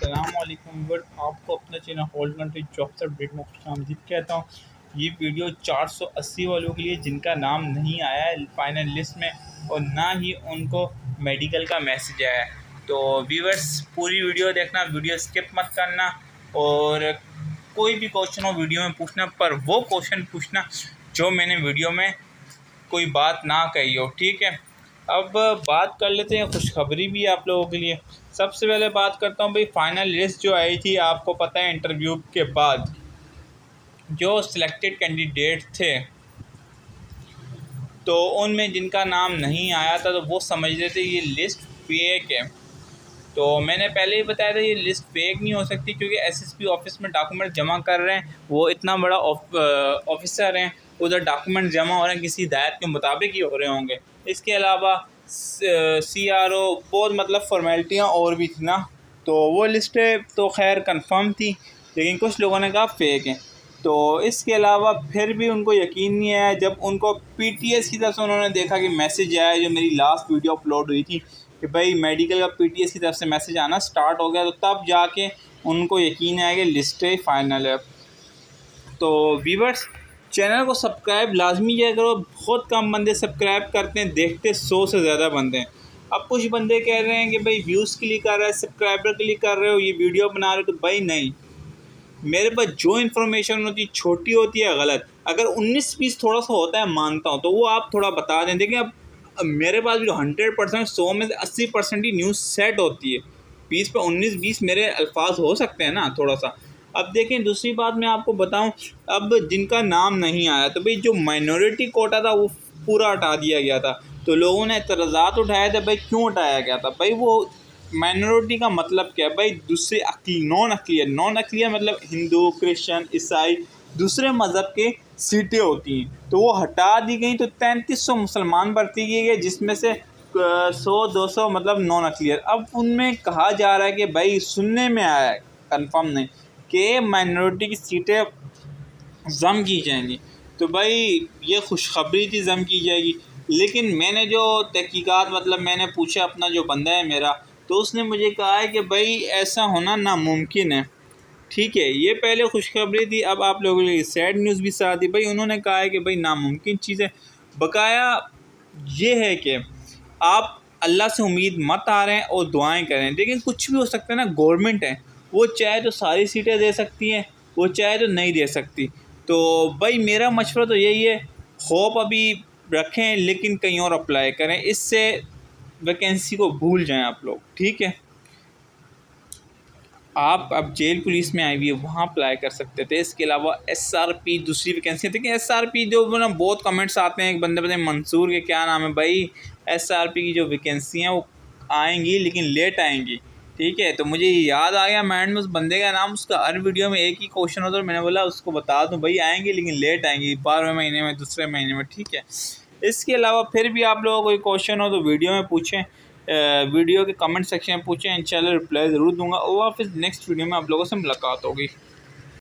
अस्सलामुअलैकुम व्यूअर्स, आपको अपना channel whole country jobs update में खुशामदीद कहता हूँ। ये वीडियो 480 वालों के लिए जिनका नाम नहीं आया है फाइनल लिस्ट में और ना ही उनको मेडिकल का मैसेज आया है। तो व्यूअर्स पूरी वीडियो देखना, वीडियो स्किप मत करना और कोई भी क्वेश्चन हो वीडियो में पूछना, पर वो क्वेश्चन पूछना जो मैंने वीडियो में कोई बात ना कही हो, ठीक है। अब बात कर लेते हैं खुशखबरी भी आप लोगों के लिए। सबसे पहले बात करता हूँ भाई, फाइनल लिस्ट जो आई थी आपको पता है इंटरव्यू के बाद जो सिलेक्टेड कैंडिडेट थे तो उनमें जिनका नाम नहीं आया था तो वो समझ रहे थे ये लिस्ट फेक है। तो मैंने पहले ही बताया था ये लिस्ट फेक नहीं हो सकती, क्योंकि एसएसपी ऑफिस में डॉक्यूमेंट जमा कर रहे हैं, वो इतना बड़ा ऑफिसर हैं, उधर डॉक्यूमेंट जमा हो रहे हैं किसी हिदायत के मुताबिक ही हो रहे होंगे। इसके अलावा सीआरओ बहुत मतलब फॉर्मेलिटियाँ और भी थी ना, तो वो लिस्ट तो खैर कंफर्म थी, लेकिन कुछ लोगों ने कहा फेक है। तो इसके अलावा फिर भी उनको यकीन नहीं आया जब उनको पीटीएस की तरफ से उन्होंने देखा कि मैसेज आया, जो मेरी लास्ट वीडियो अपलोड हुई थी कि भाई मेडिकल का पीटीएस की तरफ से मैसेज आना स्टार्ट हो गया, तो तब जाके उनको यकीन आया कि लिस्ट फाइनल है। तो व्यूअर्स चैनल को सब्सक्राइब लाजमी किया करो, बहुत कम बंदे सब्सक्राइब करते हैं, देखते 100 से ज़्यादा बंदे हैं। अब कुछ बंदे कह रहे हैं कि भाई व्यूज़ के लिए कर रहा है, सब्सक्राइबर के लिए कर रहे हो, ये वीडियो बना रहे हो, तो भाई नहीं, मेरे पास जो इन्फॉर्मेशन होती है छोटी होती है गलत, अगर 19-20 थोड़ा सा होता है मानता हूँ, तो वो आप थोड़ा बता दें। देखिए अब मेरे पास भी 100% 100 में से 80% ही न्यूज़ सेट होती है, 20 पे 19-20 मेरे अल्फाज हो सकते हैं ना थोड़ा सा। अब देखें दूसरी बात मैं आपको बताऊं, अब जिनका नाम नहीं आया तो भाई जो माइनॉरिटी कोटा था वो पूरा हटा दिया गया था। तो लोगों ने एतराज़ात उठाए थे, भाई क्यों उठाया गया था, भाई वो माइनॉरिटी का मतलब क्या है, भाई दूसरे नॉन अक्लियत मतलब हिंदू, क्रिश्चियन, ईसाई, दूसरे मज़हब के सीटें होती हैं, तो वो हटा दी गई। तो 3300 मुसलमान भर्ती किए गए, जिसमें से 100-200 मतलब नॉन अक्लियर। अब उनमें कहा जा रहा है कि भाई सुनने में आया है, कंफर्म नहीं, कि माइनॉरिटी की सीटें जम की जाएंगी। तो भाई ये खुशखबरी थी, जम की जाएगी। लेकिन मैंने जो तहकीकात मतलब मैंने पूछा अपना जो बंदा है मेरा, तो उसने मुझे कहा है कि भाई ऐसा होना नामुमकिन है, ठीक है। ये पहले खुशखबरी थी, अब आप लोगों के लिए सैड न्यूज़ भी साथ दी। भाई उन्होंने कहा है कि भाई नामुमकिन चीज़ है। बकाया ये है कि आप अल्लाह से उम्मीद मत आ रहे हैं और दुआएं करें, लेकिन कुछ भी हो सकता है ना। गवर्नमेंट है, वो चाहे तो सारी सीटें दे सकती हैं, वो चाहे तो नहीं दे सकती। तो भाई मेरा मशवरा तो यही है, होप अभी रखें लेकिन कहीं और अप्लाई करें, इससे वैकेंसी को भूल जाएं आप लोग, ठीक है। आप अब जेल पुलिस में आई हुई है, वहाँ अप्लाई कर सकते थे। इसके अलावा एसआरपी दूसरी वैकेंसी थी कि एसआरपी जो ना बहुत कमेंट्स आते हैं, एक बंदे बंदे मंसूर के क्या नाम है भाई, एसआरपी की जो वैकेंसी हैं वो आएंगी लेकिन लेट आएंगी, ठीक है। तो मुझे याद आ गया माइंड में उस बंदे का नाम, उसका हर वीडियो में एक ही क्वेश्चन होता है, मैंने बोला उसको बता दूँ भाई आएंगी लेकिन लेट आएंगी, 12वें महीने में, दूसरे महीने में, ठीक है। इसके अलावा फिर भी आप लोगों को कोई क्वेश्चन हो तो वीडियो में पूछें, वीडियो के कमेंट सेक्शन में पूछें, इंशाल्लाह रिप्लाई ज़रूर दूंगा। और फिर नेक्स्ट वीडियो में आप लोगों से मुलाकात होगी।